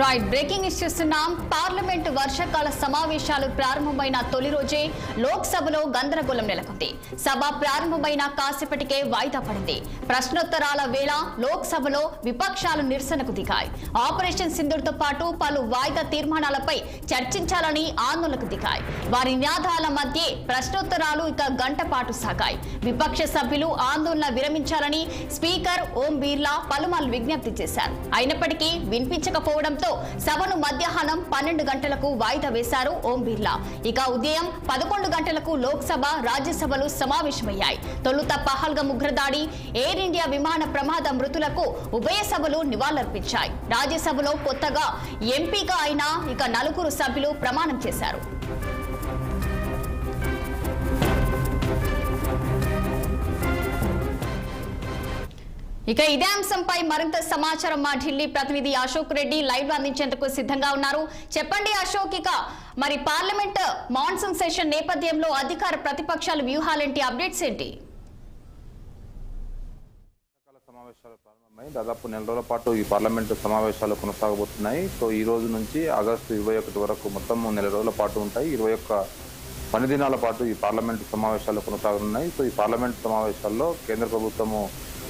Right breaking news చూస్తున్నాం. Parliament వర్షాకాల సమావేశాలు ప్రారంభమైన తొలి రోజే లోక్సభలో గందరగోళం నెలకొంది. సభ ప్రారంభమైన కాసేపటికే వాయిదా పడింది. ప్రశ్నోత్తరాల వేళ లోక్సభలో విపక్షాలు నిరసనకు దిగాయి. ఆపరేషన్ సింధూర్తో పాటు పలు వాయిదా తీర్మానాలపై చర్చించాలని ఆందోళనకు దిగాయి. వారి నినాదాల మధ్య ప్రశ్నోత్తరాలు ఇక గంట పాటు సాగాయి. విపక్ష సభ్యులు ఆందోళన విరమించాలని స్పీకర్ ఓం బిర్లా పలుమార్లు విజ్ఞప్తి చేశారు. అయినప్పటికీ వినిపించకపోవడంతో సభను మధ్యాహ్నం 12 గంటలకు వాయిదా వేశారు ఓం బిర్లా. ఇక ఉదయం 11 గంటలకు లోక్సభ, రాజ్యసభలు సమావేశమయ్యాయి. తొలుత పహల్గామ్ ఉగ్రదాడి, ఎయిర్ ఇండియా విమాన ప్రమాద మృతులకు ఉభయ సభలు నివాళులర్పించాయి. రాజ్యసభలో కొత్తగా ఎంపీగా అయిన ఇక 4 సభ్యులు ప్రమాణం చేశారు. ఇక ఇదే అంశంపై మరింత సమాచారం మా ఢిల్లీ ప్రతినిధి అశోక్ రెడ్డి లైవ్ లో అందించేందుకు సిద్ధంగా ఉన్నారు. చెప్పండి అశోక్, ఇక మరి పార్లమెంట్ మాన్సూన్ సెషన్ నేపథ్యంలో అధికార ప్రతిపక్షాల వ్యూహాలేంటి, అప్డేట్స్ ఏంటి? సమావేశాలు ప్రారంభమై దాదాపు నెల రోజుల పాటు ఈ పార్లమెంటు సమావేశాలు కొనసాగబోతున్నాయి. సో ఈ రోజు నుంచి ఆగస్టు 21 వరకు మొత్తం నెల రోజుల పాటు ఉంటాయి. 21 పని దినాల పాటు ఈ పార్లమెంటు సమావేశాలు కొనసాగనున్నాయి. సో ఈ పార్లమెంటు సమావేశాల్లో కేంద్ర ప్రభుత్వము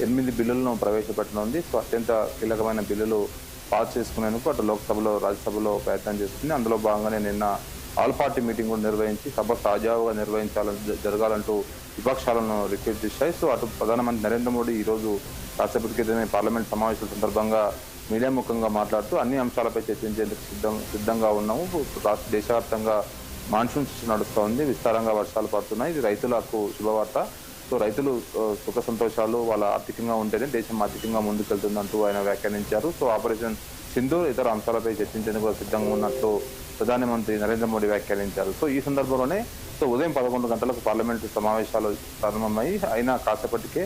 8 బిల్లులను ప్రవేశపెట్టనుంది. సో అత్యంత కీలకమైన బిల్లులు పాస్ చేసుకునేందుకు అటు లోక్సభలో, రాజ్యసభలో ప్రయత్నం చేస్తుంది. అందులో భాగంగానే నిన్న ఆల్ పార్టీ మీటింగ్ కూడా నిర్వహించి సభ సజావుగా జరగాలంటూ విపక్షాలను రిక్వెస్ట్ చేశాయి. సో అటు ప్రధానమంత్రి నరేంద్ర మోడీ ఈరోజు రాష్ట్రపతి క్రితమే పార్లమెంట్ సమావేశాల సందర్భంగా మీడియా ముఖంగా మాట్లాడుతూ అన్ని అంశాలపై చర్చించేందుకు సిద్ధంగా ఉన్నాము. దేశవ్యాప్తంగా మాన్సూన్ సెషన్ నడుస్తోంది. విస్తారంగా వర్షాలు పడుతున్నాయి. ఇది రైతులకు శుభవార్త. సో రైతులు సుఖ సంతోషాలు వాళ్ళ ఆర్థికంగా ఉంటేనే దేశం ఆర్థికంగా ముందుకెళ్తుందంటూ ఆయన వ్యాఖ్యానించారు. సో ఆపరేషన్ సింధూర్ ఇతర అంశాలపై చర్చించేందుకు సిద్ధంగా ఉన్నట్లు ప్రధానమంత్రి నరేంద్ర మోడీ వ్యాఖ్యానించారు. సో ఈ సందర్భంలోనే ఉదయం 11 గంటలకు పార్లమెంటు సమావేశాలు ప్రారంభమయ్యి అయినా కాసేపటికే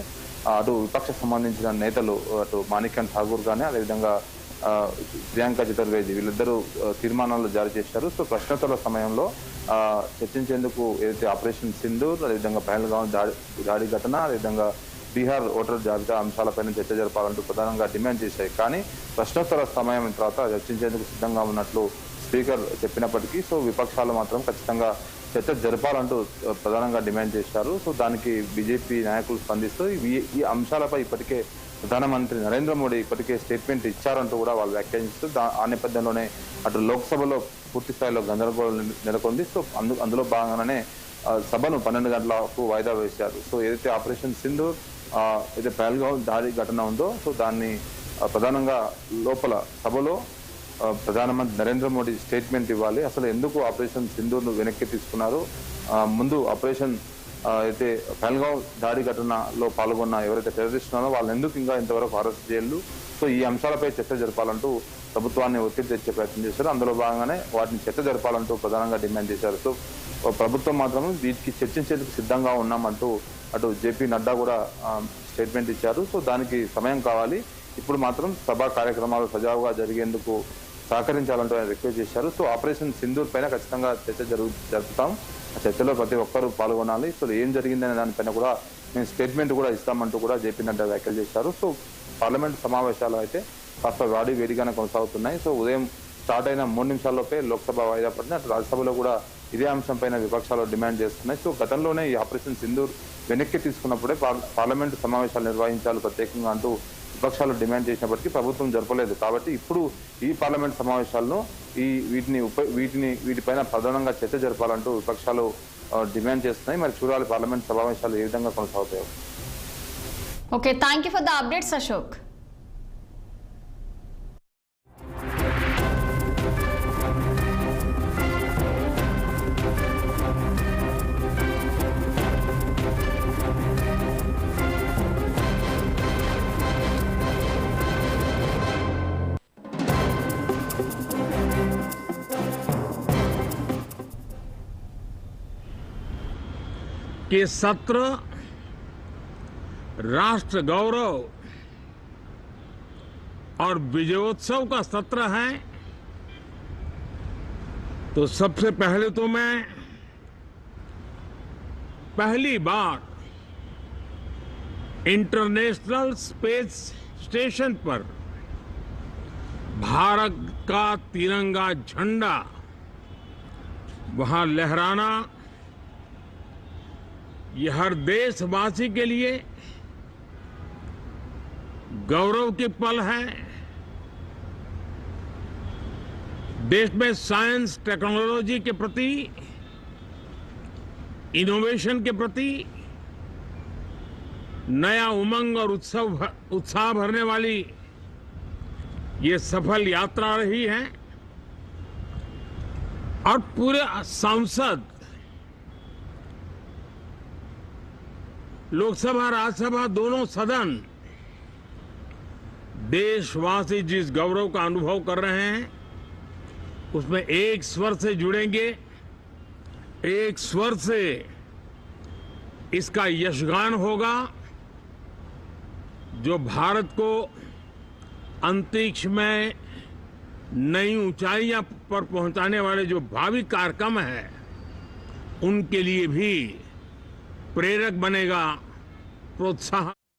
అటు విపక్ష సంబంధించిన నేతలు అటు మాణిక్యం ఠాగూర్ కానీ అదేవిధంగా ప్రియాంక చతుర్వేది వీళ్ళిద్దరూ తీర్మానాలు జారీ చేశారు. సో ప్రశ్నోత్తరాల సమయంలో చర్చించేందుకు ఏదైతే ఆపరేషన్ సింధూర్, అదేవిధంగా పహల్గామ్ దాడి ఘటన, అదేవిధంగా బీహార్ ఓటర్ జాబితా అంశాలపైన చర్చ జరపాలంటూ ప్రధానంగా డిమాండ్ చేశాయి. కానీ ప్రశ్నోత్తర సమయం తర్వాత చర్చించేందుకు సిద్ధంగా ఉన్నట్లు స్పీకర్ చెప్పినప్పటికీ సో విపక్షాలు మాత్రం ఖచ్చితంగా చర్చ జరపాలంటూ ప్రధానంగా డిమాండ్ చేశారు. సో దానికి బీజేపీ నాయకులు స్పందిస్తూ ఈ అంశాలపై ఇప్పటికే ప్రధానమంత్రి నరేంద్ర మోడీ ఇప్పటికే స్టేట్మెంట్ ఇచ్చారంటూ కూడా వాళ్ళు వ్యాఖ్యానిస్తూ ఆ నేపథ్యంలోనే అటు లోక్సభలో పూర్తి స్థాయిలో గందరగోళం నెలకొంది. సో అందులో భాగంగానే సభను 12 గంటలకు వాయిదా వేశారు. సో ఏదైతే ఆపరేషన్ సింధూర్ ఏదైతే పహల్గామ్ దాడి ఘటన ఉందో సో దాన్ని ప్రధానంగా లోపల సభలో ప్రధానమంత్రి నరేంద్ర మోడీ స్టేట్మెంట్ ఇవ్వాలి. అసలు ఎందుకు ఆపరేషన్ సింధూర్ను వెనక్కి తీసుకున్నారు, ముందు ఆపరేషన్ అయితే పహల్గామ్ దాడి ఘటనలో పాల్గొన్న ఎవరైతే టెర్రరిస్ట్ ఉన్నారో వాళ్ళని ఎందుకు ఇంకా ఇంతవరకు అరెస్ట్ చేయలేదు. సో ఈ అంశాలపై చర్చ జరపాలంటూ ప్రభుత్వాన్ని ఒత్తిడి తెచ్చే ప్రయత్నం చేశారు. అందులో భాగంగానే వాటిని చర్చ జరపాలంటూ ప్రధానంగా డిమాండ్ చేశారు. సో ప్రభుత్వం మాత్రం వీటికి చర్చించేందుకు సిద్ధంగా ఉన్నామంటూ అటు జేపీ నడ్డా కూడా స్టేట్మెంట్ ఇచ్చారు. సో దానికి సమయం కావాలి, ఇప్పుడు మాత్రం సభా కార్యక్రమాలు సజావుగా జరిగేందుకు సహకరించాలంటూ ఆయన రిక్వెస్ట్ చేశారు. సో ఆపరేషన్ సింధూర్ పైన ఖచ్చితంగా చర్చ జరుపుతాం, ఆ చర్చలో ప్రతి ఒక్కరూ పాల్గొనాలి. సో ఏం జరిగిందనే దానిపైన కూడా మేము స్టేట్మెంట్ కూడా ఇస్తామంటూ కూడా జేపీ నడ్డా వ్యాఖ్యలు చేశారు. సో పార్లమెంట్ సమావేశాలు అయితే కాస్త వేడిగానే కొనసాగుతున్నాయి. సో ఉదయం స్టార్ట్ అయిన 3 నిమిషాల్లోపే లోక్సభ వాయిదా పడింది. అటు రాజ్యసభలో కూడా ఇదే అంశంపైన విపక్షాలు డిమాండ్ చేస్తున్నాయి. సో గతంలోనే ఈ ఆపరేషన్ సింధూర్ వెనక్కి తీసుకున్నప్పుడే పార్లమెంటు సమావేశాలు నిర్వహించాలి ప్రత్యేకంగా అంటూ విపక్షాలు డిమాండ్ చేసినప్పటికీ ప్రభుత్వం జరపలేదు. కాబట్టి ఇప్పుడు ఈ పార్లమెంట్ సమావేశాలను వీటిపైన ప్రధానంగా చర్చ జరపాలంటూ విపక్షాలు డిమాండ్ చేస్తున్నాయి. మరి చూడాలి పార్లమెంట్ సమావేశాలు ఏ విధంగా కొనసాగుతాయో. Okay, thank you for the updates Ashok. कि सत्र राष्ट्र गौरव और विजयोत्सव का सत्र है, तो सबसे पहले तो मैं पहली बार इंटरनेशनल स्पेस स्टेशन पर भारत का तिरंगा झंडा वहां लहराना यह हर देशवासी के लिए गौरव की पल है। देश में साइंस टेक्नोलॉजी के प्रति, इनोवेशन के प्रति नया उमंग और उत्साह भरने वाली ये सफल यात्रा रही है और पूरे सांसद, लोकसभा राज्यसभा दोनों सदन देशवासी जिस गौरव का अनुभव कर रहे हैं उसमें एक स्वर से जुड़ेंगे, एक स्वर से इसका यशगान होगा जो भारत को अंतरिक्ष में नई ऊंचाइयां पर पहुंचाने वाले जो भावी कार्यक्रम है उनके लिए भी प्रेरक बनेगा, प्रोत्साहन।